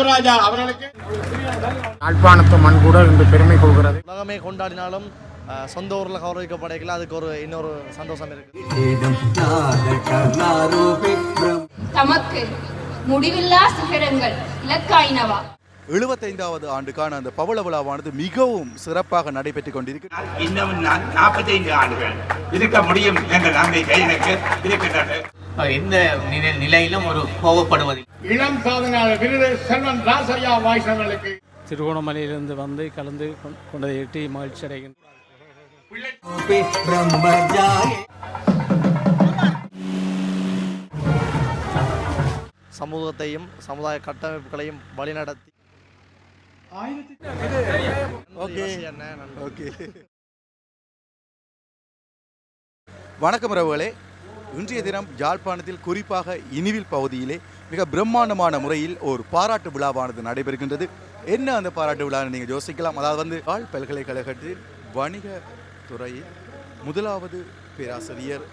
தேவராஜா அவர்களுக்கு யாழ்ப்பாணத்து மண் கூட இன்று பெருமை கொள்கிறது. உலகமே கொண்டாடினாலும் சொந்த ஊரில் கௌரவிக்கப்படுகிறா, அதுக்கு ஒரு இன்னொரு சந்தோஷம் இருக்கு. தமக்கு முடிவில்லா சிகரங்கள் இலக்காயினவா. 75வது ஆண்டுக்கான அந்த பவள விழாவானது மிகவும் சிறப்பாக நடைபெற்றுக் கொண்டிருக்கிறது. இன்னும் 45 ஆண்டுகள் இருக்க முடியும் என்ற நம்பிக்கை எனக்கு இருக்கின்றது. எந்த நிலையிலும் ஒரு கோபப்படுவதில் இளம் சாதனையாளர் விருது செல்வன் ராசையா வாய்சவர்களுக்கு திருகோணமலையிலிருந்து வந்து கலந்து கொண்டதை எட்டி மகிழ்ச்சி அடைகின்றனர். சமூகத்தையும் சமுதாய கட்டமைப்புகளையும் வழிநடத்தி வணக்கம் ரவுகளே, இன்றைய தினம் யாழ்ப்பாணத்தில் குறிப்பாக இனிவில் பகுதியிலே மிக பிரம்மாண்டமான முறையில் ஒரு பாராட்டு விழாவானது நடைபெறுகின்றது. என்ன அந்த பாராட்டு விழான்னு நீங்கள் யோசிக்கலாம். அதாவது யாழ் பல்கலைக்கழகத்தில் வணிக துறையில் முதலாவது பேராசிரியர்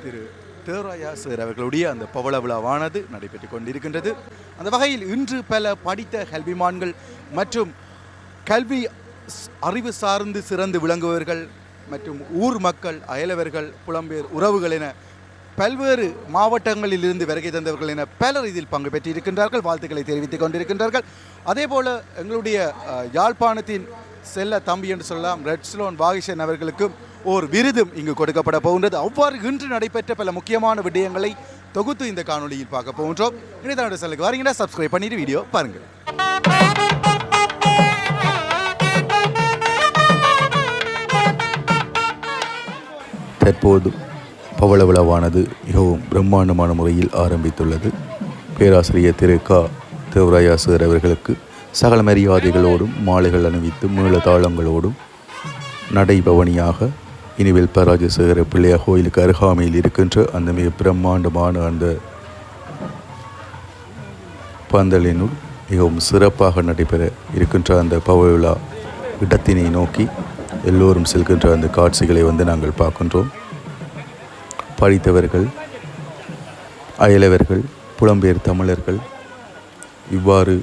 திரு தேவராயா சார் அவர்களுடைய அந்த பவள விழாவானது நடைபெற்றுக் கொண்டிருக்கின்றது. அந்த வகையில் இன்று பல படித்த கல்விமான்கள் மற்றும் கல்வி அறிவு சார்ந்து சிறந்து விளங்குபவர்கள் மற்றும் ஊர் மக்கள், அயலவர்கள், புலம்பெயர் உறவுகள் என பல்வேறு மாவட்டங்களில் இருந்து வருகை தந்தவர்கள் என பலர் இதில் பங்கு பெற்றிருக்கின்றார்கள், வாழ்த்துக்களை தெரிவித்துக் கொண்டிருக்கின்றார்கள். அதே போல் எங்களுடைய யாழ்ப்பாணத்தின் செல்ல தம்பி என்று சொல்லலாம் ரெட்ஸ்லோன் வாகிஷன் அவர்களுக்கும் ஓர் விருதும் இங்கு கொடுக்கப்பட போகின்றது. அவ்வாறு இன்று நடைபெற்ற பல முக்கியமான விடயங்களை தொகுத்து இந்த காணொலியில் பார்க்க போகின்றோம். இணையதள செல்லுக்கு வரீங்கன்னா சப்ஸ்கிரைப் பண்ணிட்டு வீடியோ பாருங்கள். தற்போது பவள விழாவானது மிகவும் பிரம்மாண்டமான முறையில் ஆரம்பித்துள்ளது. பேராசிரியர் திரு க தேவராயா சார் அவர்களுக்கு சகல மரியாதைகளோடும் மாலைகள் அணிவித்து மேளதாளங்களோடும் நடைபவனியாக இனிவில் பராஜசேகர பிள்ளையார் கோயிலுக்கு அருகாமையில் இருக்கின்ற அந்த மிக பிரம்மாண்டமான அந்த பந்தலினுள் மிகவும் சிறப்பாக நடைபெற இருக்கின்ற அந்த பவள விழா இடத்தினை நோக்கி எல்லோரும் செல்கின்ற அந்த காட்சிகளை நாங்கள் பார்க்கின்றோம். படித்தவர்கள், அயலவர்கள், புலம்பெயர் தமிழர்கள், இவ்வாறு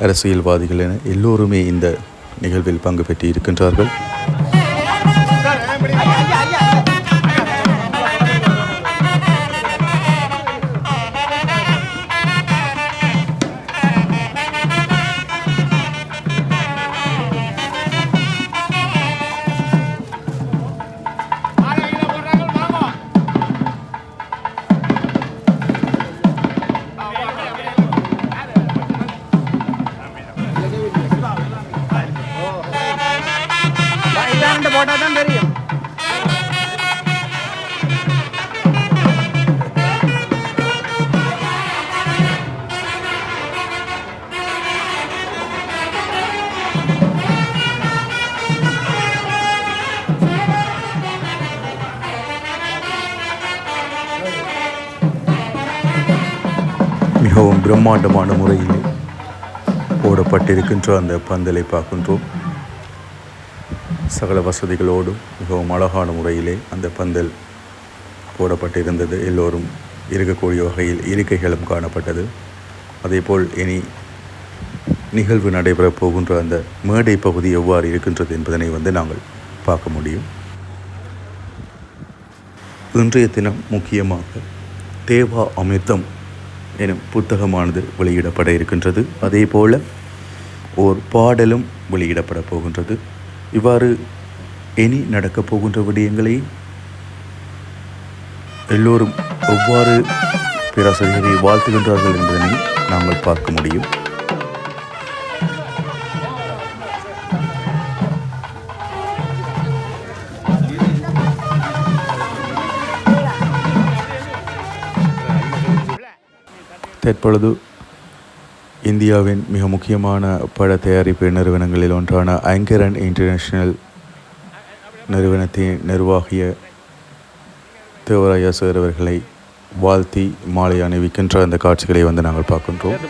அரசியல்வாதிகள் என எல்லோருமே இந்த நிகழ்வில் பங்கு பெற்று இருக்கின்றார்கள். மிகவும் பிரம்மாண்டமான முறையில் போடப்பட்டிருக்கின்ற அந்த பந்தலை பார்க்கின்றோம். சகல வசதிகளோடும் மிகவும் அழகான முறையிலே அந்த பந்தல் போடப்பட்டிருந்தது. எல்லோரும் இருக்கக்கூடிய வகையில் இருக்கைகளும் காணப்பட்டது. அதேபோல் இனி நிகழ்வு நடைபெறப் போகின்ற அந்த மேடை பகுதி எவ்வாறு இருக்கின்றது என்பதனை நாங்கள் பார்க்க முடியும். இன்றைய தினம் முக்கியமாக தேவா அமிர்தம் எனும் புத்தகமானது வெளியிடப்பட இருக்கின்றது. அதே போல் ஓர் பாடலும் வெளியிடப்பட போகின்றது. இவ்வாறு இனி நடக்கப் போகின்ற விடயங்களை எல்லோரும் எவ்வாறு பேராசிரியரை வாழ்த்துகின்றார்கள் என்பதனை நாங்கள் பார்க்க முடியும். தற்பொழுது இந்தியாவின் மிக முக்கியமான பட தயாரிப்பு நிறுவனங்களில் ஒன்றான ஆங்கர் அண்ட் இன்டர்நேஷனல் நிறுவனத்தின் நிர்வாகிய தேவராயா சார் அவர்களை வாழ்த்தி மாலை அணிவிக்கின்ற அந்த காட்சிகளை நாங்கள் பார்க்கின்றோம்.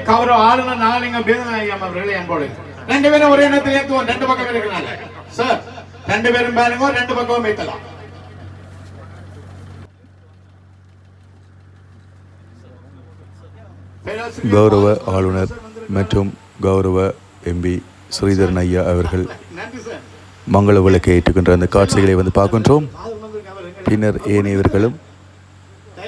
கௌரவ ஆளுநர் நாகலிங்கம் பேதநாயகம் அவர்களை அன்போடு 2 பேரும் ஒரே நேரத்தில் ஏற்றுவோம். 2 பக்கம் இருக்கிறாங்க சார். 2 பேரும் பாருங்க, 2 பக்கமும் வைக்கலாம். கௌரவ ஆளுநர் மற்றும் கௌரவ எம்பி ஸ்ரீதரன் ஐயா அவர்கள் மங்கள விளக்கை ஏற்றுக்கின்ற அந்த காட்சிகளை பார்க்கின்றோம். பின்னர் ஏனையவர்களும்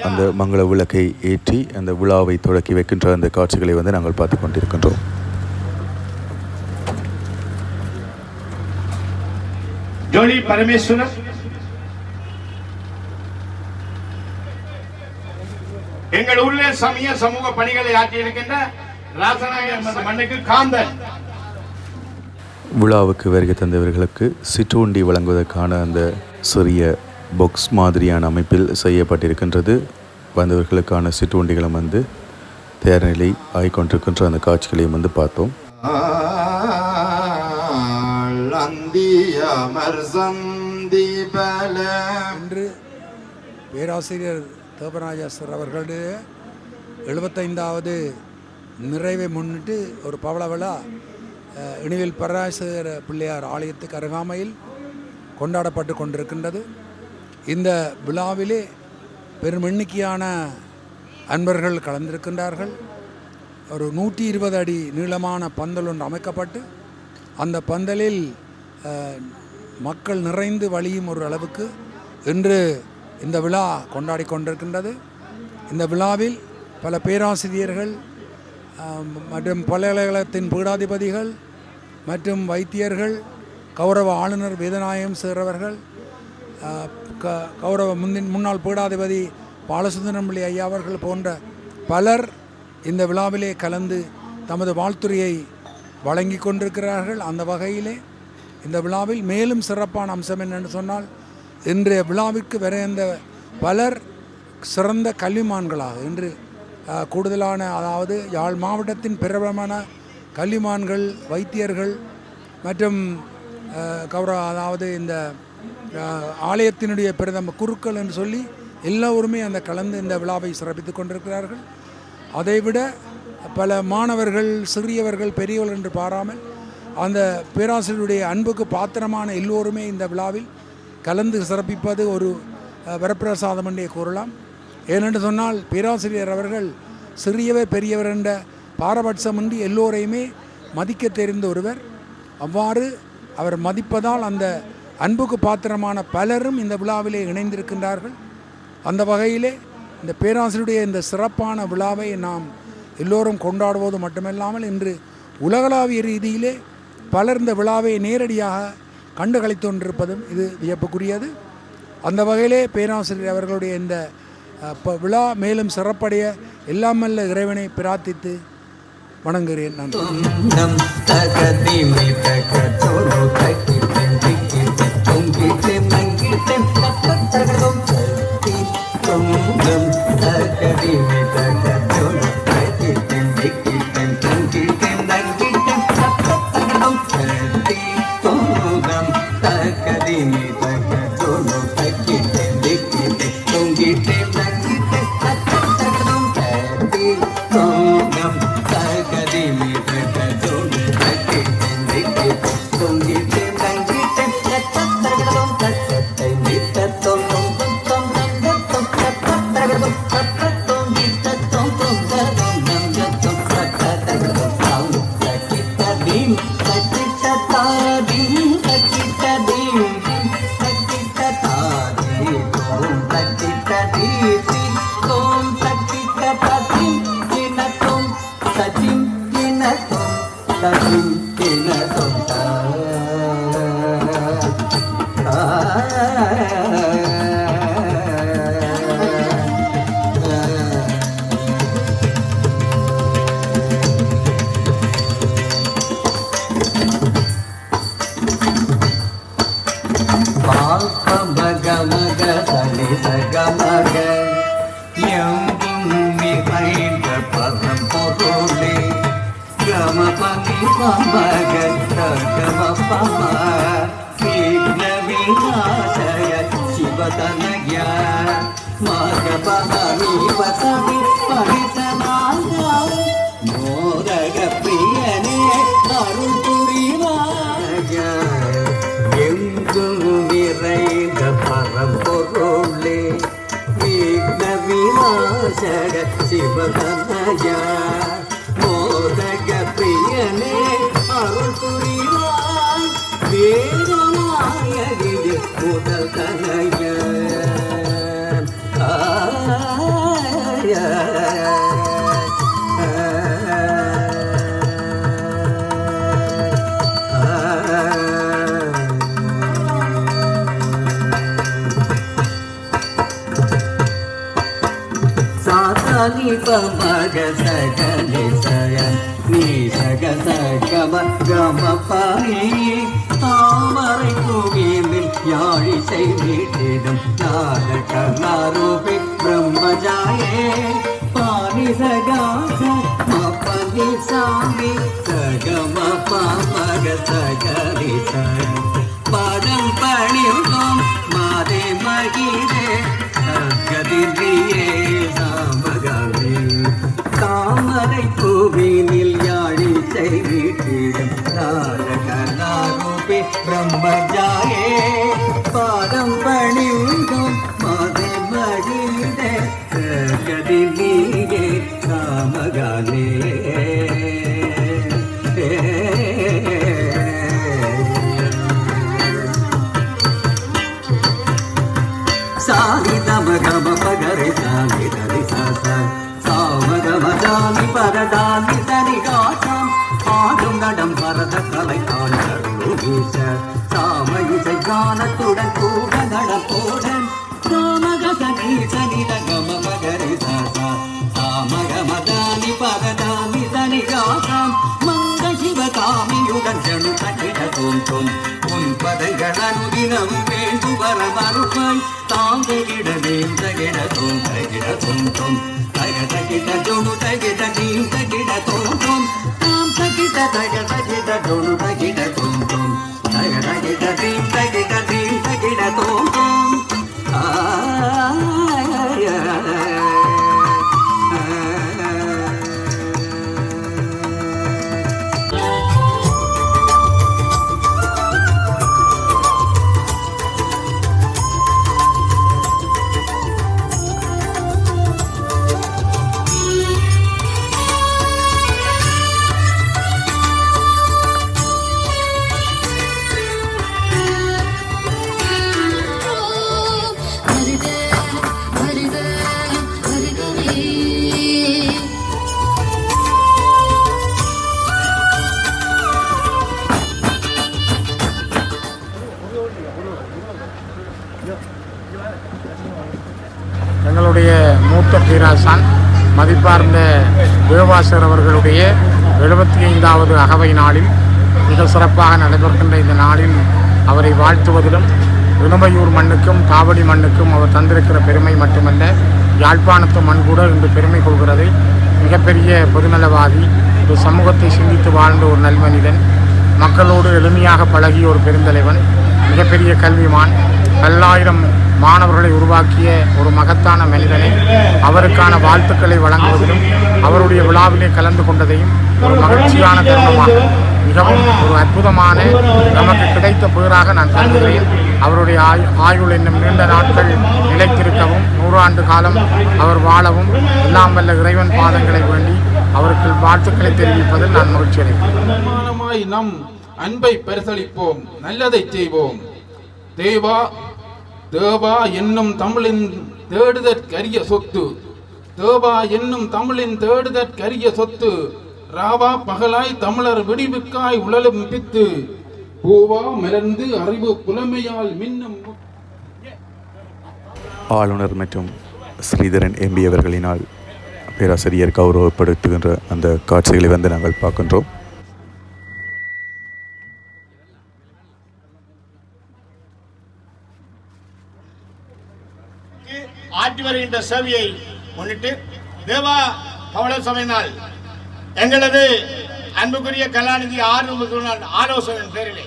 அந்த மங்கள விளக்கை ஏற்றி அந்த விழாவை தொடக்கி வைக்கின்ற அந்த காட்சிகளை நாங்கள் பார்த்து கொண்டிருக்கின்றோம். ஜோலி பரமேஸ்வரன், எங்கள் உள்ளே சமூக பணிகளை ஆற்றியிருக்கின்ற ராசநாயகன் மண்ணுக்கு காந்தன். விழாவுக்கு வருகை தந்தவர்களுக்கு சிற்றுண்டி வழங்குவதற்கான அந்த சிறிய பாக்ஸ் மாதிரியான அமைப்பில் செய்யப்பட்டிருக்கின்றது. வந்தவர்களுக்கான சிற்றுண்டிகளும் தயார் நிலை ஆகிக்கொண்டிருக்கின்ற அந்த காட்சிகளையும் பார்த்தோம். இன்று பேராசிரியர் தேவராஜா சார் அவர்களுடைய 75வது நிறைவை முன்னிட்டு ஒரு பவள விழா இனிவில் பராசர பிள்ளையார் ஆலயத்துக்கு அருகாமையில் கொண்டாடப்பட்டு கொண்டிருக்கின்றது. இந்த விழாவிலே பெரும் எண்ணிக்கையான அன்பர்கள் கலந்திருக்கின்றார்கள். ஒரு 120 அடி நீளமான பந்தல் ஒன்று அமைக்கப்பட்டு அந்த பந்தலில் மக்கள் நிறைந்து வழியும் ஒரு அளவுக்கு இன்று இந்த விழா கொண்டாடி கொண்டிருக்கின்றது. இந்த விழாவில் பல பேராசிரியர்கள் மற்றும் பல்கலைக்கழகத்தின் பீடாதிபதிகள் மற்றும் வைத்தியர்கள், கௌரவ ஆளுநர் வேதநாயகம் சேர்ந்தவர்கள், கௌரவ முன்னாள் பீடாதிபதி பாலசுந்தரம் பிள்ளை ஐயா அவர்கள் போன்ற பலர் இந்த விழாவிலே கலந்து தமது வாழ்த்துறையை வழங்கி கொண்டிருக்கிறார்கள். அந்த வகையிலே இந்த விழாவில் மேலும் சிறப்பான அம்சம் என்னென்னு சொன்னால், இன்றைய விழாவிற்கு வரைந்த பலர் சிறந்த கல்விமான்களாக இன்று கூடுதலான, அதாவது யாழ் மாவட்டத்தின் பிரபலமான கல்விமான்கள், வைத்தியர்கள் மற்றும் அதாவது இந்த ஆலயத்தினுடைய பிரதம குருக்கள் என்று சொல்லி எல்லோருமே அந்த கலந்து இந்த விழாவை சிறப்பித்து கொண்டிருக்கிறார்கள். அதைவிட பல மாணவர்கள், சிறியவர்கள், பெரியவர்கள் என்று பாராமல் அந்த பேராசிரியருடைய அன்புக்கு பாத்திரமான எல்லோருமே இந்த விழாவில் கலந்து சிறப்பிப்பது ஒரு வரப்பிரசாதம் என்றே கூறலாம். ஏனென்று சொன்னால் பேராசிரியர் அவர்கள் சிறியவர் பெரியவர் என்ற பாரபட்சமின்றி எல்லோரையுமே மதிக்க தெரிந்த ஒருவர். அவ்வாறு அவர் மதிப்பதால் அந்த அன்புக்கு பாத்திரமான பலரும் இந்த விழாவிலே இணைந்திருக்கின்றார்கள். அந்த வகையிலே இந்த பேராசிரியருடைய இந்த சிறப்பான விழாவை நாம் எல்லோரும் கொண்டாடுவது மட்டுமல்லாமல் இன்று உலகளாவிய ரீதியிலே பலர் இந்த விழாவை நேரடியாக கண்டுகளித்து கொண்டிருப்பதும் இது வியப்புக்குரியது. அந்த வகையிலே பேராசிரியர் அவர்களுடைய இந்த விழா மேலும் சிறப்படைய எல்லாம் வல்ல இறைவனை பிரார்த்தித்து வணங்குகிறேன். நன்றி. மகபமி வசதி பரிசனாக மோதக பிரியனே அருள் புரிவாய எங்கும் நிறைந்த பரம்பொருளே விக்ன விநாசக சிவதனயா மோதக பிரியனே அருள் புரிவாய் வேதநாயகியே முதல் தனய சாதனி பமக சகனி சயன் நீ சக சகம கம பனி தாமரை கோவிலில் யாழி செய்திடும் நாரூபி பிரம்மஜாயே பாணி சகாச மப்பனி சாமி சகம பமக சகனி சயன் பதம் பணியும் மாதே மகிதே கதிரியே சாமகாவே தாமரை கோவிலில் யாழி செய்திடும் நாரூபி பிரம்மஜாயே பாதம் பணியும் மாதே மகிதே கதிரியே சாமகாவே சாதி தமகம பகரி சாமி தரி சாசா சாமகம சாமி பரதாமி தரி காசம் ஆடும் நடம் பரத கலை காண்பீச சாம இசை கானத்துடன் கூட நடப்போடன் சாமக சனி சனித கம பகரி சாசா சாமகம தானி பரதாமி தரி காசம் மங்க சிவகாமியுடன் ஜனு கட்டிட தோன்றும் உன் பதங்கள் அனுதினம் வேண்டு வர மறுப்பாய் தாங்கிட தகிட தோன்றும் தகிட ஜொனு தகிட நீ தகிட தோன்றும் தாம் தகிட தகிட ஜொனு தகிட தோன்றும் தகிட நீ தகிட தோன்றும் எங்களுடைய மூத்த பேராசான் மதிப்பார்ந்த தேவாசர் அவர்களுடைய 75வது அகவை நாளில் மிக சிறப்பாக நடைபெறுகின்ற இந்த நாளில் அவரை வாழ்த்துவதிலும் இணுமையூர் மண்ணுக்கும் காவடி மண்ணுக்கும் அவர் தந்திருக்கிற பெருமை மட்டுமல்ல, யாழ்ப்பாணத்து மண் கூட இன்று பெருமை கொள்கிறது. மிகப்பெரிய பொதுநலவாதி, ஒரு சமூகத்தை சிந்தித்து வாழ்ந்த ஒரு நல்மனிதன், மக்களோடு எளிமையாக பழகிய ஒரு பெருந்தலைவன், மிகப்பெரிய கல்விமான், பல்லாயிரம் மாணவர்களை உருவாக்கிய ஒரு மகத்தான மனிதனை அவருக்கான வாழ்த்துக்களை வழங்குவதிலும் அவருடைய விழாவிலே கலந்து கொண்டதையும் ஒரு மகிழ்ச்சியான தருணமாக மிகவும் ஒரு அற்புதமான நமக்கு கிடைத்த பேராக நான் கருதுகிறேன். அவருடைய ஆயுள் என்னும் நீண்ட நாட்கள் நிலைத்திருக்கவும் 100 ஆண்டு காலம் அவர் வாழவும் எல்லாம் வல்ல இறைவன் பாதங்களை வேண்டி அவருக்கு வாழ்த்துக்களை தெரிவிப்பதில் நான் மகிழ்ச்சி அடைகிறேன். நம் அன்பை பரிசளிப்போம், நல்லதை செய்வோம். தேவா தேவா என்னும் தமிழின் தேடுதற்கரிய சொத்து, தேவா என்னும் தமிழின் தேடுதற்கரிய சொத்து, ராவா பகலாய் தமிழர் விடிவுக்காய் உழலும் பித்து, பூவா மலர்ந்து அறிவு புலமையால் மின்னும். ஆளுநர் மற்றும் ஸ்ரீதரன் எம்பி அவர்களினால் பேராசிரியர் கௌரவப்படுத்துகின்ற அந்த காட்சிகளை நாங்கள் பார்க்கின்றோம். ஆற்றி வருகின்ற சேவையை முன்னிட்டு தேவா பவளர் சபையினால் எங்களது அன்புக்குரிய கலாநிதி ஆலோசனை பேரிலே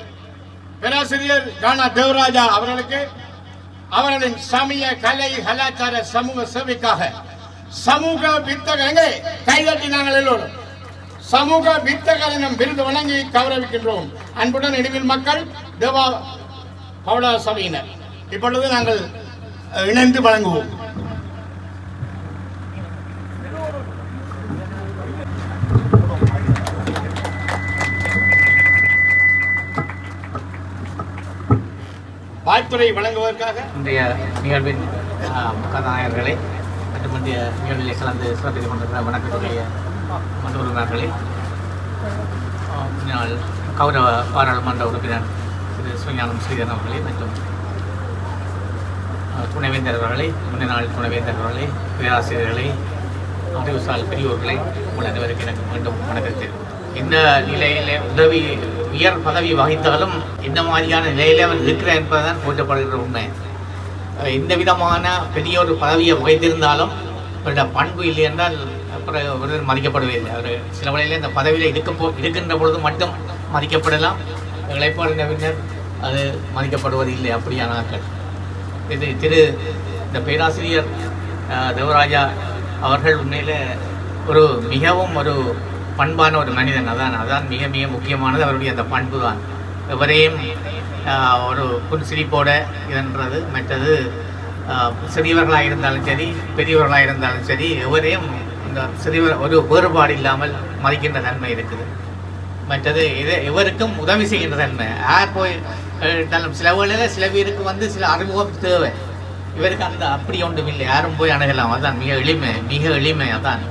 பேராசிரியர் கானா தேவராஜா அவர்களுக்கு அவர்களின் சமய கலை கலாச்சார சமூக சேவைக்காக சமூக வித்தகங்களை கைதட்டி நாங்கள் எல்லோரும் சமூக வித்தகர் எனும் விருது வழங்கி கௌரவிக்கின்றோம். அன்புடன் இடைவில் மக்கள் தேவா பௌட சபையினர் இப்பொழுது நாங்கள் இணைந்து வழங்குவோம். வாழ்த்துறை வழங்குவதற்காக இன்றைய நிகழ்வின் கதாநாயகர்களை மற்றும் இன்றைய நிகழ்வில் கலந்து சிறப்பித்துக் கொண்டிருக்கிற வணக்கத்துடைய மன்ற உறுப்பினர்களே, முன்னாள் கௌரவ பாராளுமன்ற உறுப்பினர் திரு சிவஞானம் ஸ்ரீதரன் அவர்களே மற்றும் துணைவேந்தர் அவர்களே, முன்னாள் துணைவேந்தர் அவர்களே, பேராசிரியர்களை, அறிவுசால் பெரியோர்களை உங்கள் அனைவருக்கு எனக்கு மீண்டும் வணக்கத்தை. இந்த நிலையிலே உதவி உயர் பதவி வகித்தாலும் இந்த மாதிரியான நிலையிலே அவர் இருக்கிறார் என்பதுதான் போற்றப்படுகிற உண்மை. எந்த விதமான பெரிய ஒரு பதவியை வகித்திருந்தாலும் அவருடைய பண்பு இல்லை என்றால் அப்புறம் ஒருவர் மதிக்கப்படுவதில்லை. அவர் சில வழியில் இந்த பதவியில் இருக்கின்ற பொழுது மட்டும் மதிக்கப்படலாம், இழைப்பாளர் பின்னர் அது மதிக்கப்படுவதில்லை. அப்படியான ஆட்கள் இது இந்த பேராசிரியர் தேவராஜா அவர்கள் உண்மையில் ஒரு மிகவும் ஒரு பண்பான ஒரு மனிதன். அதான் மிக மிக முக்கியமானது அவருடைய அந்த பண்பு தான். எவரையும் ஒரு புன்சிரிப்போட இதன்றது. மற்றது சிறியவர்களாக இருந்தாலும் சரி பெரியவர்களாக இருந்தாலும் சரி எவரையும் இந்த சிறியவர் ஒரு வேறுபாடு இல்லாமல் மதிக்கின்ற தன்மை இருக்குது. மற்றது எவருக்கும் உதவி செய்கின்ற தன்மை. யார் போய் சில வேளையில் சில பேருக்கு சில அறிமுகம் தேவை. இவருக்கு அந்த அப்படி ஒன்றும் இல்லை, யாரும் போய் அணுகலாம். அதுதான் மிக எளிமை. அதான்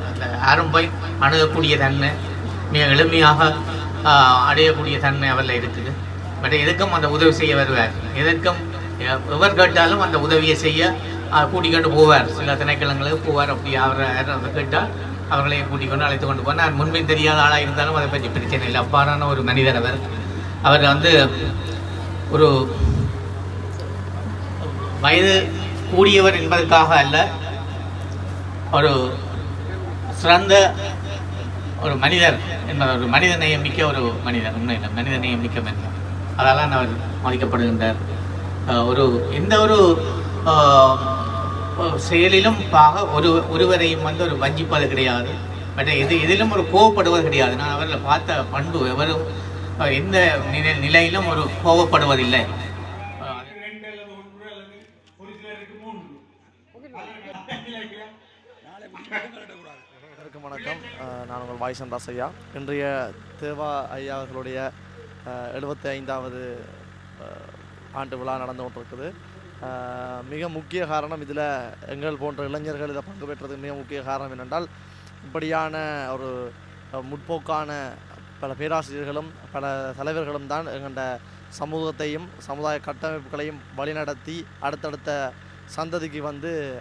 யாரும் போய் அணுகக்கூடிய தன்மை, மிக எளிமையாக அடையக்கூடிய தன்மை அவரில் இருக்குது. பட் எதுக்கும் அந்த உதவி செய்ய வருவார். எதற்கும் எவர் கேட்டாலும் அந்த உதவியை செய்ய கூட்டிக்கொண்டு போவார். சில திணைக்களங்களுக்கு போவார். அப்படி அவரை கேட்டால் அவர்களையும் கூட்டிக்கொண்டு அழைத்து கொண்டு போவார். நான் முன்பின் தெரியாத ஆளாக இருந்தாலும் அதை பற்றி பிரச்சனை இல்லை. அப்பாறான ஒரு மனிதர் அவர் ஒரு வயது கூடியவர் என்பதற்காக அல்ல, ஒரு சிறந்த ஒரு மனிதர் என்பது ஒரு மனிதநேயம் மிக்க ஒரு மனிதர். உண்மையில் மனிதநேயம் மிக்க மனிதர். அதெல்லாம் அவர் மதிக்கப்படுகின்றார். எந்த ஒரு செயலிலும் ஒருவரையும் ஒரு வஞ்சிப்பது கிடையாது. பட் எதிலும் ஒரு கோவப்படுவது கிடையாது. நான் அவரில் பார்த்த பண்பு எவரும் எந்த நிலையிலும் ஒரு கோவப்படுவதில்லை. வணக்கம், நான் உங்கள் வாய்சன் ராசையா. இன்றைய தேவா ஐயா அவர்களுடைய 75வது ஆண்டு விழா நடந்து கொண்டிருக்குது. மிக முக்கிய காரணம் இதில் எங்கள் போன்ற இளைஞர்கள் இதை பங்கு பெற்றதுக்கு மிக முக்கிய காரணம் என்னென்றால், இப்படியான ஒரு முற்போக்கான பல பேராசிரியர்களும் பல தலைவர்களும் தான் எங்கள்ட சமூகத்தையும் சமுதாய கட்டமைப்புகளையும் வழிநடத்தி அடுத்தடுத்த சந்ததிக்கு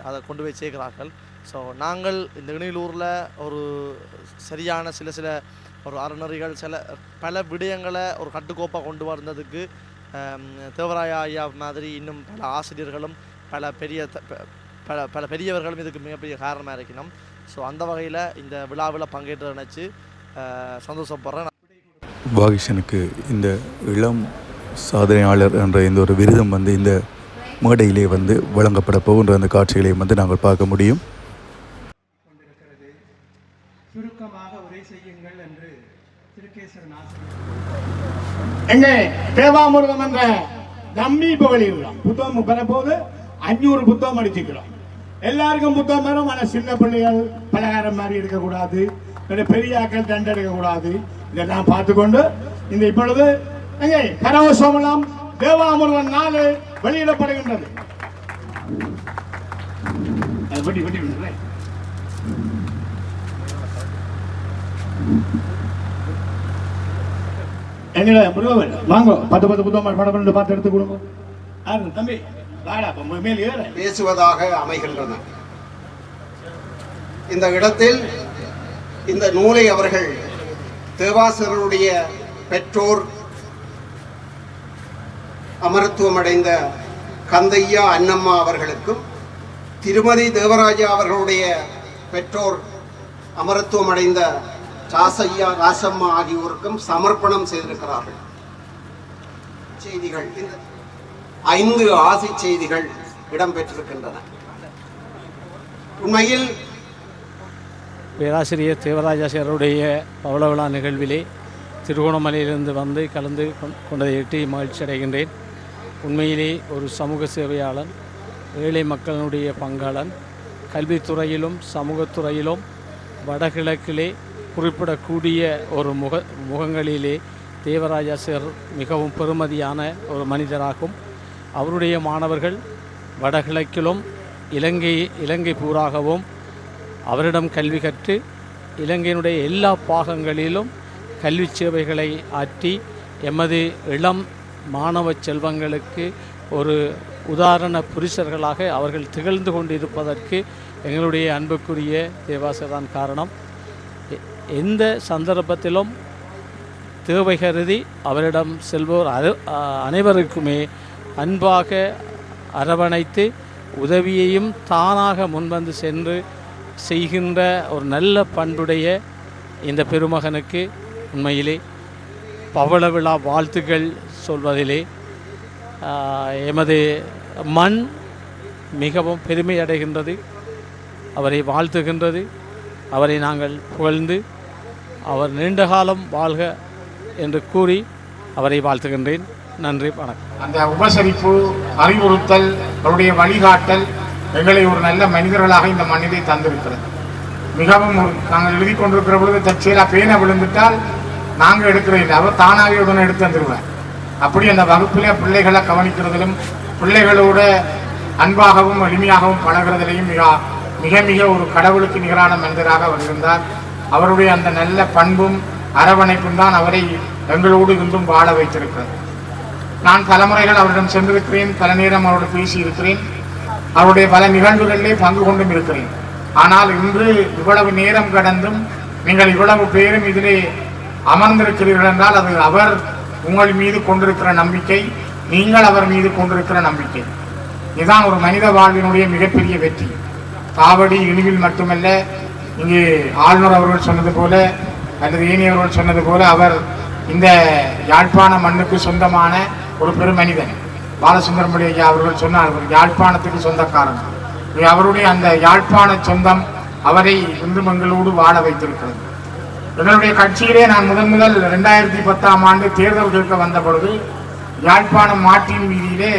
அதை கொண்டு போய் சேர்க்கிறார்கள். ஸோ நாங்கள் இந்த இணையிலூரில் ஒரு சரியான சில ஒரு அறநெறிகள் பல விடயங்களை ஒரு கட்டுக்கோப்பாக கொண்டு வந்ததுக்கு தேவராயா ஐயா மாதிரி இன்னும் பல ஆசிரியர்களும் பல பெரியவர்களும் இதுக்கு மிகப்பெரிய காரணமாக இருக்கணும். ஸோ அந்த வகையில் இந்த விழாவில் பங்கேற்று நினச்சி சந்தோஷப்படுறேன். வாகிஷனுக்கு இந்த இளம் சாதனையாளர் என்ற இந்த ஒரு விருதம் இந்த மேடையிலே வழங்கப்பட போகின்ற அந்த காட்சிகளையும் நாங்கள் பார்க்க முடியும். சுருக்கமாக உரை செய்யுங்கள் என்று திருக்கேசரன் எங்கே தேவாமிர்தம் என்ற தம்மி இப்போ வெளியிடலாம். புத்தகம் பெறப்போது 500 புத்தகம் அடிச்சுக்கிறோம். எல்லாருக்கும் புத்தகம் பெறும். ஆனால் சின்ன பிள்ளைகள் பலகாரம் மாதிரி இருக்கக்கூடாது, பெரிய ஆக்கள் தண்டை எடுக்கக்கூடாது. இதெல்லாம் பார்த்துக்கொண்டு இந்த இப்பொழுது எங்கே கரவசோமலம் தேவாமிர்தம் 4 வெளியிடப்படுகின்றது. எங்களை முருகவன் வாங்க 10 புத்தகம் படம் பார்த்து எடுத்து கொடுங்க. தம்பி பேசுவதாக அமைகின்றன. இந்த இடத்தில் இந்த நூலை அவர்கள் தேவாசிரியருடைய பெற்றோர் அமரத்துவமடைந்த கந்தையா அன்னம்மா அவர்களுக்கும் திருமதி தேவராஜா அவர்களுடைய பெற்றோர் அமரத்துவமடைந்த ராசையா ராசம்மா ஆகியோருக்கும் சமர்ப்பணம் செய்திருக்கிறார்கள். செய்திகள், இந்த 5 ஆசி செய்திகள் இடம்பெற்றிருக்கின்றன. உண்மையில் பேராசிரியர் தேவராஜாசிரியருடைய பவள விழா நிகழ்விலே திருகோணமலையிலிருந்து வந்து கலந்து கொண்டதை எட்டி மகிழ்ச்சி அடைகின்றேன். உண்மையிலே ஒரு சமூக சேவையாளன், ஏழை மக்களுடைய பங்காளன், கல்வித்துறையிலும் சமூகத்துறையிலும் வடகிழக்கிலே குறிப்பிடக்கூடிய ஒரு முகங்களிலே தேவராஜாசிரியர் மிகவும் பெருமதியான ஒரு மனிதராகும். அவருடைய மாணவர்கள் வடகிழக்கிலும் இலங்கை பூராகவும் அவரிடம் கல்வி கற்று இலங்கையினுடைய எல்லா பாகங்களிலும் கல்வி சேவைகளை ஆற்றி எமது இளம் மாணவ செல்வங்களுக்கு ஒரு உதாரண புருஷர்களாக அவர்கள் திகழ்ந்து கொண்டிருப்பதற்கு எங்களுடைய அன்புக்குரிய தேவாசிரியர்தான் காரணம். எந்த சந்தர்ப்பத்திலும் தேவை கருதி அவரிடம் செல்வோர் அனைவருக்குமே அன்பாக அரவணைத்து உதவியையும் தானாக முன்வந்து சென்று செய்கின்ற ஒரு நல்ல பண்புடைய இந்த பெருமகனுக்கு உண்மையிலே பவள விழா வாழ்த்துக்கள் சொல்வதிலே எமது மண் மிகவும் பெருமை அடைகின்றது, அவரை வாழ்த்துகின்றது. அவரை நாங்கள் புகழ்ந்து அவர் நீண்ட காலம் வாழ்க என்று கூறி அவரை வாழ்த்துகின்றேன். நன்றி, வணக்கம். அந்த உபசரிப்பு, அறிவுறுத்தல், அவருடைய வழிகாட்டல் எங்களை ஒரு நல்ல மனிதர்களாக இந்த மண்ணிலே தந்திருக்கிறது. மிகவும் நாங்கள் எழுதி கொண்டிருக்கிற பொழுது தற்செயலாக பேனை விழுந்துட்டால் நாங்கள் எடுக்கிறதில்லை, அவர் தானாகவே உடனே எடுத்து தந்துடுவார். அப்படி அந்த வகுப்பிலே பிள்ளைகளை கவனிக்கிறதிலும் பிள்ளைகளோட அன்பாகவும் எளிமையாகவும் பழகிறதிலையும் மிக மிக ஒரு கடவுளுக்கு நிகரான மனிதராக அவர் இருந்தார். அவருடைய அந்த நல்ல பண்பும் அரவணைப்பும் தான் அவரை எங்களோடு இன்றும் வாழ வைத்திருக்கிறது. நான் பல முறைகள் அவரிடம் சென்றிருக்கிறேன், பல நேரம் அவரோடு பேசி இருக்கிறேன், அவருடைய பல நிகழ்வுகளிலே பங்கு கொண்டும் இருக்கிறேன். ஆனால் இன்று இவ்வளவு நேரம் கடந்தும் நீங்கள் இவ்வளவு பேரும் இதிலே அமர்ந்திருக்கிறீர்கள் என்றால் அது அவர் உங்கள் மீது கொண்டிருக்கிற நம்பிக்கை, நீங்கள் அவர் மீது கொண்டிருக்கிற நம்பிக்கை. இதுதான் ஒரு மனித வாழ்வினுடைய மிகப்பெரிய வெற்றி. காவடி இழிவில் மட்டுமல்ல, இங்கே ஆளுநர் அவர்கள் சொன்னது போல அல்லது ஏனியவர்கள் சொன்னது போல அவர் இந்த யாழ்ப்பாண மண்ணுக்கு சொந்தமான ஒரு பெருமனிதன். பாலசுந்தரமுடி ஐயா அவர்கள் சொன்னார், யாழ்ப்பாணத்துக்கு சொந்தக்காரன். அவருடைய அந்த யாழ்ப்பாண சொந்தம் அவரை இன்றும் எங்களோடு வாழ வைத்திருக்கிறது. எங்களுடைய கட்சியிலே நான் முதல் 2010ஆம் ஆண்டு தேர்தல் கேட்க வந்த பொழுது யாழ்ப்பாணம் மாட்டின் வீதியிலே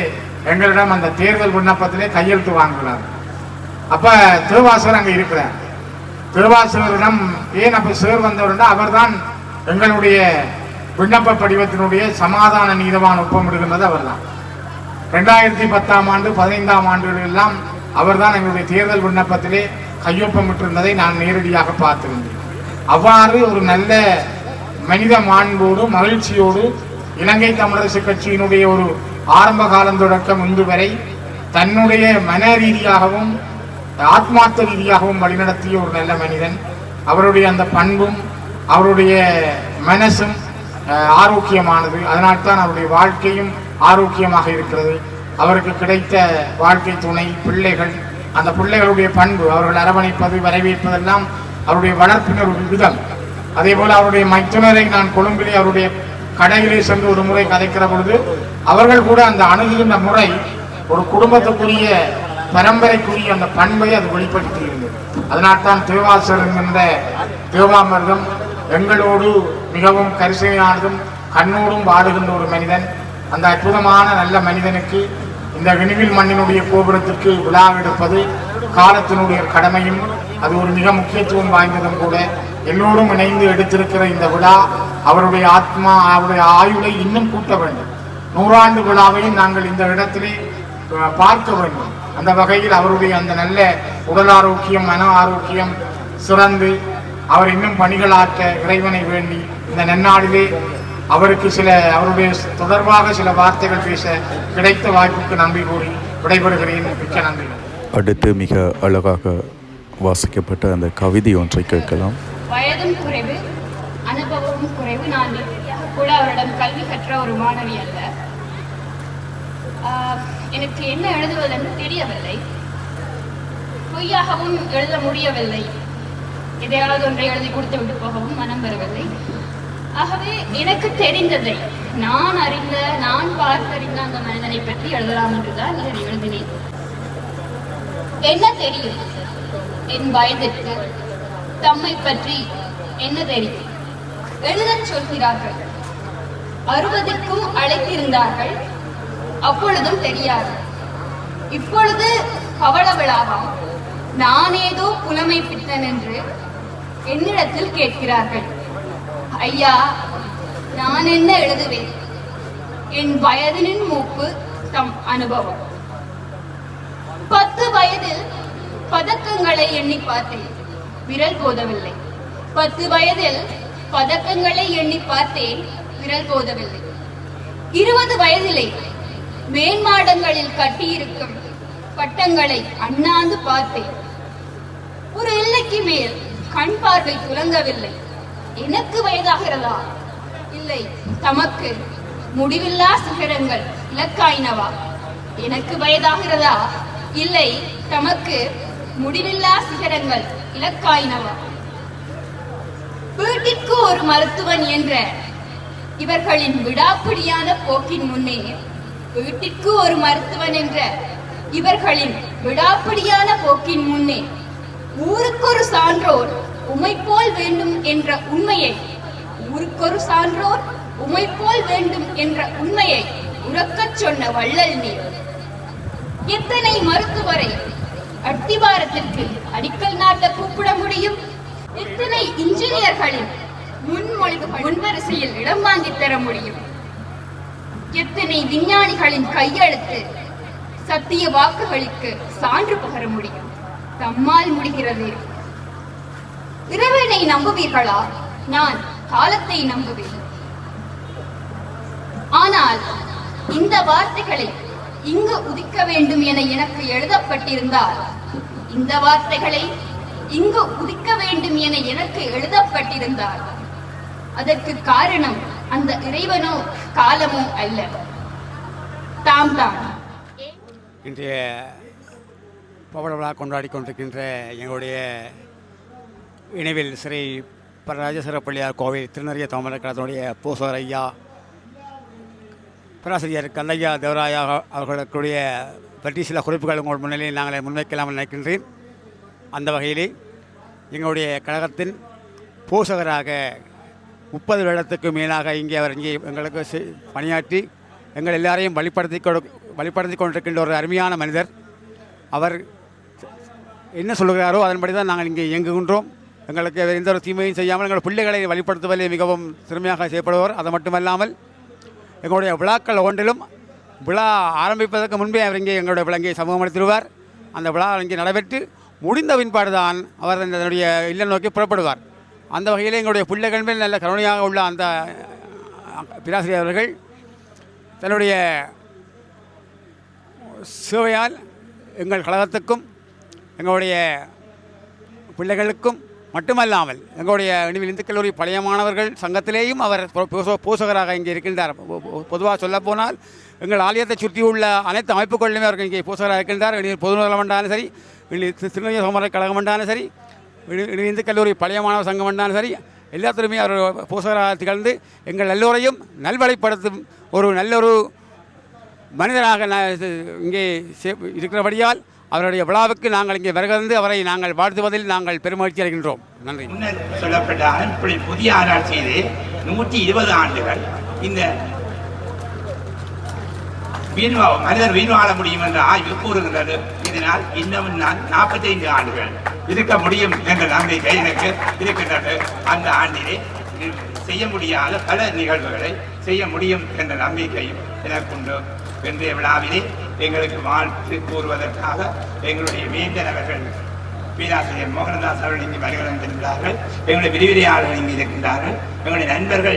எங்களிடம் அந்த தேர்தல் விண்ணப்பத்திலே கையெழுத்து வாங்குகிறார். அப்ப திருவாசகர் அங்கே இருக்கிறார். திருவாசகரிடம் ஏன் அப்ப சேர் வந்தவர்னா அவர்தான் எங்களுடைய விண்ணப்ப படிவத்தினுடைய சமாதான நீதவான் ஒப்பமிடுகின்றது அவர்தான். 2010ஆம் ஆண்டு 15ஆம் ஆண்டுகளெல்லாம் அவர்தான் எங்களுடைய தேர்தல் விண்ணப்பத்திலே கையொப்பமிட்டிருந்ததை நான் நேரடியாக பார்த்திருந்தேன். அவ்வாறு ஒரு நல்ல மனித மாண்போடு மகிழ்ச்சியோடு இலங்கை தமிழரசு கட்சியினுடைய ஒரு ஆரம்ப காலம் தொடக்கம் இன்று வரை தன்னுடைய மன ரீதியாகவும் ஆத்மார்த்த ரீதியாகவும் வழிநடத்திய ஒரு நல்ல மனிதன். அவருடைய அந்த பண்பும் அவருடைய மனசும் ஆரோக்கியமானது. அதனால்தான் அவருடைய வாழ்க்கையும் ஆரோக்கியமாக இருக்கிறது. அவருக்கு கிடைத்த வாழ்க்கை துணை, பிள்ளைகள், அந்த பிள்ளைகளுடைய பண்பு, அவர்கள் அரவணைப்பது, வரவேற்பதெல்லாம் அவருடைய வளர்ப்பினர் ஒரு விதம். அதே போல அவருடைய மைத்துனரை நான் கொழும்பிலே அவருடைய கடையிலே சென்று ஒரு முறை கதைக்கிற பொழுது அவர்கள் கூட அந்த அணுகுகின்ற முறை ஒரு குடும்பத்துக்குரிய பரம்பரைக்குரிய அந்த பண்பை அது வெளிப்படுத்தி இருந்தது. அதனால்தான் தேவாசர் என்கின்ற தேவாமிர்தம் எங்களோடு மிகவும் கரிசனையானதும் கண்ணோடும் வாடுகின்ற ஒரு மனிதன். அந்த அற்புதமான நல்ல மனிதனுக்கு இந்த விண்ணில் மண்ணினுடைய கோபுரத்திற்கு விழா எடுப்பது காலத்தினுடைய கடமையும் அது ஒரு மிக முக்கியத்துவம் வாய்ந்ததும் கூட. எல்லோரும் இணைந்து எடுத்திருக்கிற இந்த விழா அவருடைய ஆத்மா, அவருடைய ஆயுளை இன்னும் கூட்ட வேண்டும். 100 ஆண்டு விழாவையும் நாங்கள் இந்த இடத்திலே பார்க்க வேண்டும். அந்த வகையில் அவருடைய அந்த நல்ல உடல் ஆரோக்கியம், மன ஆரோக்கியம் சிறந்து அவர் இன்னும் பணிகளாற்ற இறைவனை வேண்டி இந்த நன்னாளிலே அவருக்கு அவருடைய தொடர்பாக சில வார்த்தைகள் பேச கிடைத்த வாய்ப்புக்கு நன்றி கூறி விடைபெறுகிறேன். மிக்க நன்றி. அடுத்து மிக அழகாக வாசிக்கப்பட்ட அந்த கவிதை ஒன்றை கேட்கலாம். வயதும் குறைவு, அனுபவமும் குறைவு. நான் கூட அவரிடம் கல்வி கற்ற ஒரு மாணவி அல்ல. எனக்கு என்ன எழுதுவதென்று தெரியவில்லை, பொய்யாகவும் எழுத முடியவில்லை, எதையாவது ஒன்றை எழுதி கொடுத்து விட்டு போகவும் மனம் வரவில்லை. ஆகவே எனக்கு தெரிந்ததை, நான் அறிந்த, நான் பார்த்தறிந்த அந்த மனிதனை பற்றி எழுதலாம் என்றுதான் இதை எழுதினேன். என்ன தெரியும்? என் வயதிற்கு தம்மை பற்றி என்ன தெரியும்? எழுதச் சொல்கிறார்கள். 60க்கும் அழைத்திருந்தார்கள், அப்பொழுதும் தெரியாது. இப்பொழுது பவள விழாவாம், நான் ஏதோ புலமை பித்தன் என்று என்னிடத்தில் கேட்கிறார்கள். ஐயா, நான் என்ன எழுதுவேன்? என் வயதினின் மூப்பு தம் அனுபவம். 10 வயதில் பதக்கங்களை எண்ணி பார்த்தேன், விரல் போதவில்லை. 10 வயதில் பதக்கங்களை எண்ணி பார்த்தேன், விரல் போதவில்லை. 20 வயதிலே மேன்மாடங்களில் கட்டியிருக்கும் பட்டங்களை அண்ணாந்து பார்த்தேன். ஒரு எல்லைக்கு மேல் கண் பார்வை துலங்கவில்லை. எனக்கு வயதாகிறதா? இல்லை, தமக்கு முடிவில்லா சிகரங்கள் இலக்காயினவா? எனக்கு வயதாகிறதா? இல்லை, தமக்கு முடிவில்லா சிகரங்கள் இலக்காயினவா? வீட்டிற்கு ஒரு மருத்துவன் என்ற இவர்களின் விடாப்பிடியான போக்கின் முன்னே, வீட்டிற்கு ஒரு மருத்துவன் என்ற இவர்களின் விடாப்பிடியான போக்கின் முன்னே, ஊருக்கொரு சான்றோர் உமை போல் வேண்டும் என்ற உண்மையை, ஊருக்கொரு சான்றோர் உமை போல் வேண்டும் என்ற உண்மையை உறக்கச் சொன்ன வள்ளல் நீர். எத்தனை மருத்துவரை அத்திவாரத்திற்கு அடிக்கல் நாட்ட கூப்பிட முடியும்? எத்தனை இன்ஜினியர்களின் முன்மொழிவுகள் முன்வரிசையில் இடம் வாங்கி தர முடியும்? எத்தனை விஞ்ஞானிகளின் கையெழுத்து சத்திய வாக்குகளுக்கு சான்று பகர முடியும்? தம்மால் முடிகிறது. இறைவனை நம்புவீர்களா? நான் காலத்தை நம்புவேன். ஆனால் இந்த வார்த்தைகளை இங்கு உதிக்க வேண்டும் என எனக்கு எழுதப்பட்டிருந்தால், இந்த வார்த்தைகளை இங்கு உதிக்க வேண்டும் என எனக்கு எழுதப்பட்டிருந்தால், அதற்கு காரணம் அந்த இறைவனோ காலமோ அல்ல, தாம் தான். இன்றைய பவள விழா கொண்டாடி கொண்டிருக்கின்ற எங்களுடைய இணைவில் ஸ்ரீ ராஜேஸ்வர பிள்ளையார் கோவில் திருநறிய தாமரக்கழகத்தினுடைய பூசகர் ஐயா பேராசிரியர் கந்தையா தேவராயா அவர்களுடைய பற்றி சில குறிப்புகள் உங்கள் முன்னிலையில் நாங்கள் முன்வைக்கலாம் நினைக்கின்றேன். அந்த வகையிலே எங்களுடைய கழகத்தின் பூசகராக 30 வருடத்துக்கு மேலாக இங்கே அவர் இங்கே எங்களுக்கு பணியாற்றி எங்கள் எல்லாரையும் வழிப்படுத்தி கொண்டிருக்கின்ற ஒரு அருமையான மனிதர். அவர் என்ன சொல்கிறாரோ அதன்படி தான் நாங்கள் இங்கே இயங்குகின்றோம். எங்களுக்கு எந்த ஒரு தீமையும் செய்யாமல் எங்கள் பிள்ளைகளை வழிப்படுத்துவதில் மிகவும் திறமையாக செய்யப்படுவார். அது மட்டுமல்லாமல் எங்களுடைய விழாக்கள் ஒன்றிலும் விழா ஆரம்பிப்பதற்கு முன்பே அவர் இங்கே எங்களுடைய விழாங்கை சமூகப்படுத்திடுவார். அந்த விழா இங்கே நடைபெற்று முடிந்த பின்பாடு தான் அவர் தன்னுடைய இல்லம் நோக்கி புறப்படுவார். அந்த வகையில் எங்களுடைய பிள்ளைகள் மேல் நல்ல கருணையாக உள்ள அந்த பேராசிரியர் அவர்கள் தன்னுடைய சேவையால் எங்கள் கழகத்துக்கும் எங்களுடைய பிள்ளைகளுக்கும் மட்டுமல்லாமல் எங்களுடைய இந்து கல்லூரி பழைய மாணவர்கள் சங்கத்திலேயும் அவர் பூசகராக இங்கே இருக்கின்றார். பொதுவாக சொல்லப்போனால் எங்கள் ஆலயத்தை சுற்றியுள்ள அனைத்து அமைப்புகளிலுமே அவர்கள் இங்கே பூசகராக இருக்கின்றார். பொதுநலம் என்றாலும் சரி, திருநெல்வேலி சோமர கழகம் என்றாலும் சரி, இந்து கல்லூரி பழைய மாணவர் சங்கம் என்றாலும் சரி, எல்லாத்திலுமே அவர் பூசகராக திகழ்ந்து எங்கள் எல்லோரையும் நல்வழிப்படுத்தும் ஒரு நல்லொரு மனிதராக இங்கே இருக்கிறபடியால் அவருடைய விழாவுக்கு நாங்கள் இங்கே வருகிறது அவரை நாங்கள் வாழ்த்துவதில் நாங்கள் பெருமகிழ்ச்சி அடைகின்றோம். நன்றி. முன்னர் சொல்லப்பட்ட இப்படி புதிய ஆராய்ச்சியிலே 120 ஆண்டுகள் இந்த மனிதர் வீண் வாழ முடியும் என்ற ஆய்வு கூறுகின்றது. இதனால் இன்னும் நான் 45 ஆண்டுகள் இருக்க முடியும் என்ற நம்பிக்கை எனக்கு இருக்கின்றது. அந்த ஆண்டிலே செய்ய முடியாத பல நிகழ்வுகளை செய்ய முடியும் என்ற நம்பிக்கையும் எனக்குண்டு. இன்றைய விழாவிலே எங்களுக்கு வாழ்த்து கூறுவதற்காக எங்களுடைய வேந்தர் அவர்கள் பேராசிரியர் மோகனதாஸ் அவர்கள் இங்கே வருகிறார்கள். எங்களுடைய விரிவுரையாளர்கள் இங்கே இருக்கின்றார்கள். எங்களுடைய நண்பர்கள்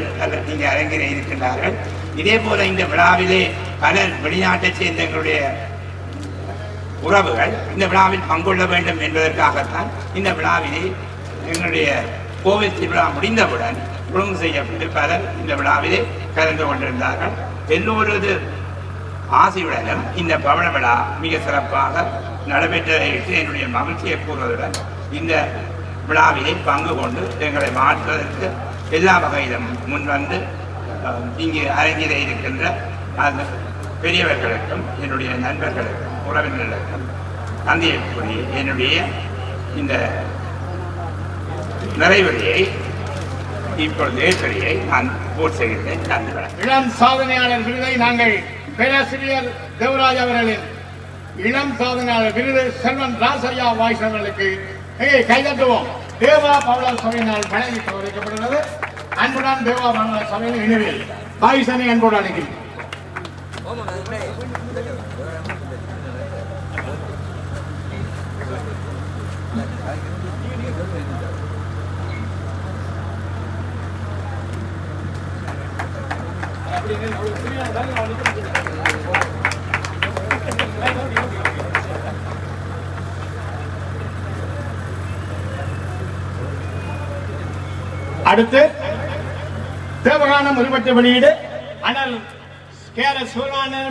இங்கே அரங்கிலே இருக்கின்றார்கள். இதே போல இந்த விழாவிலே பலர் வெளிநாட்டைச் சேர்ந்த எங்களுடைய உறவுகள் இந்த விழாவில் பங்கொள்ள வேண்டும் என்பதற்காகத்தான் இந்த விழாவிலே எங்களுடைய கோவில் திருவிழா முடிந்தவுடன் ஒழுங்கு செய்யப்பட்டு பலர் இந்த விழாவிலே கலந்து கொண்டிருந்தார்கள். எல்லோரது ஆசையுடனும் இந்த பவள விழா மிக சிறப்பாக நடைபெற்றதையிட்டு என்னுடைய மகிழ்ச்சியை கூறுவதுடன் இந்த விழாவிலே பங்கு கொண்டு எங்களை மாற்றுவதற்கு எல்லா வகையிலும் முன்வந்து இங்கு அரங்கிலே இருக்கின்ற அந்த பெரியவர்களுக்கும் என்னுடைய நண்பர்களுக்கும் உறவினர்களுக்கும் தந்தையை கூறி என்னுடைய இந்த நிறைவுரையை இப்பொழுது ஏற்படியை நான் போட் செய்கிறேன். நன்றி. இளம் சாதனையாளர் விருதை நாங்கள் பேராசிரியர் தேவராஜ் அவர்களின் இளம் சாதனையாளர் விருது செல்வன் ராசையா வாய்ஸ் அவர்களுக்கு கைதட்டுவோம். தேவா பவளர் சபையினால் வழங்கி கௌரவிக்கப்படுகிறது. அன்புடன் தேவா பவளர் சபையின் இணைவில் வாய்ஸனை அன்போடு அழைக்கிறேன். அடுத்து தேவகானம் ஒருபட்ட வெளியீடு அனல்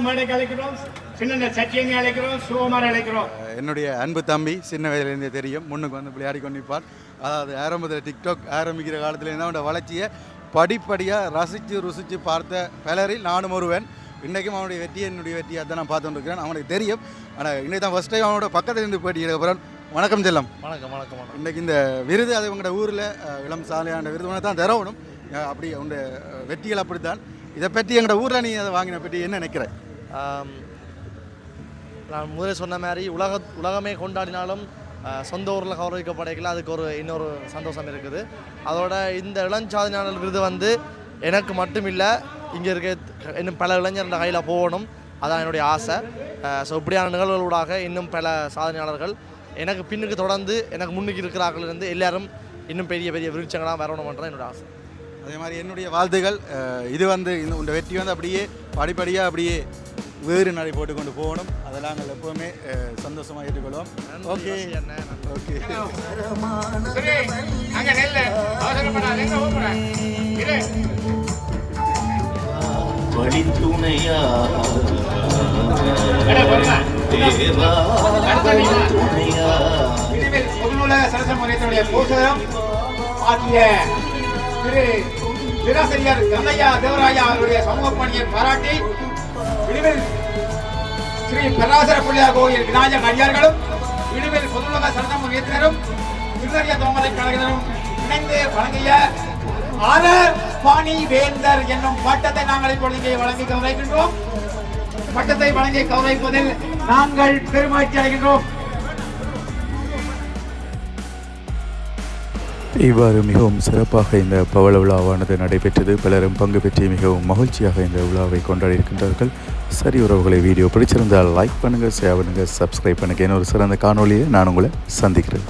மேடைக்கு அழைக்கிறோம். சின்ன சச்சியனை அழைக்கிறோம். சுகுமார் அழைக்கிறோம். என்னுடைய அன்பு தம்பி சின்ன வயதிலேருந்தே தெரியும், முன்னுக்கு வந்து விளையாடி கொண்டிருப்பார். அதாவது ஆரம்பத்தில் டிக்டாக் ஆரம்பிக்கிற காலத்துலேருந்து அவனோட வளர்ச்சியை படிப்படியாக ரசித்து ருசித்து பார்த்த பலரில் நானும் ஒருவன். இன்றைக்கும் அவனுடைய வெற்றி என்னுடைய வெற்றியாக தான் நான் பார்த்துட்டு இருக்கிறேன். அவனுக்கு தெரியும். ஆனால் இன்றைக்கு தான் ஃபஸ்ட் டைம் அவனோட பக்கத்தில் இருந்து போட்டி எடுக்கப்புறம். வணக்கம் செல்லம். வணக்கம் வணக்கம். இன்றைக்கி இந்த விருது அது உங்களோட ஊரில் இளம் சாலையான விருது ஒன்று தான் தரணும். அப்படி உங்களுடைய வெற்றிகள் அப்படித்தான். இதை பற்றி எங்களோட ஊரில் நீ அதை வாங்கின பற்றி என்ன நினைக்கிறேன்? நான் முதலே சொன்ன மாதிரி உலகமே கொண்டாடினாலும் சொந்த ஊரில் கௌரவிக்கப்படைக்கல, அதுக்கு ஒரு இன்னொரு சந்தோஷம் இருக்குது. அதோட இந்த இளஞ்சாதனையாளர் விருது வந்து எனக்கு மட்டும் இல்லை, இங்கே இருக்க இன்னும் பல இளைஞர்கள் கையில் போகணும். அதான் என்னுடைய ஆசை. ஸோ இப்படியான நிகழ்வுகளூடாக இன்னும் பல சாதனையாளர்கள் எனக்கு பின்னுக்கு தொடர்ந்து எனக்கு முன்னுக்கு இருக்கிறார்கள் இருந்து எல்லாரும் இன்னும் பெரிய பெரிய விருட்சங்களாக வரணுமன்ற என்னோடய ஆசை. அதே மாதிரி என்னுடைய வாழ்த்துகள். இது வந்து இந்த வெற்றி வந்து அப்படியே படிப்படியாக அப்படியே வேறு நடை போட்டு கொண்டு போகணும். அதை நாங்கள் எப்போவுமே சந்தோஷமாக ஏற்றுக்கொள்வோம். Okay okay. வழித்துணையா பொதுநூலக சரச முறையத்தினுடைய போஷகம் ஆகிய திரு பேராசிரியர் கந்தையா தேவராயா அவருடைய சமூக பணியை பாராட்டி விடுவில் ஸ்ரீ பராசர பிள்ளையார் கோயில் விநாயகர் அடியார்களும் விடுவில் பொதுநூலக சரச முறையத்தினரும் திருநறிய தோமரை கழகத்தினரும் இணைந்து வழங்கிய ஆனர் பாணி வேந்தர் என்னும் பட்டத்தை நாங்கள் இப்பொழுது இங்கே வழங்கி கௌரவிக்கின்றோம். பட்டத்தை வழங்கி கௌரவிப்பதில் நாங்கள் பெருமகிழ்ச்சி அடைகின்றோம். இவ்வாறு மிகவும் சிறப்பாக இந்த பவள விழாவானது நடைபெற்றது. பலரும் பங்கு பெற்று மிகவும் மகிழ்ச்சியாக இந்த விழாவை கொண்டாடி இருக்கின்றார்கள். சரி உறவுகளை, வீடியோ பிடிச்சிருந்தால் லைக் பண்ணுங்கள், ஷேர் பண்ணுங்கள், சப்ஸ்கிரைப் பண்ணுங்கள். இன்னொரு சிறந்த காணொலியை நான் உங்களை சந்திக்கிறேன்.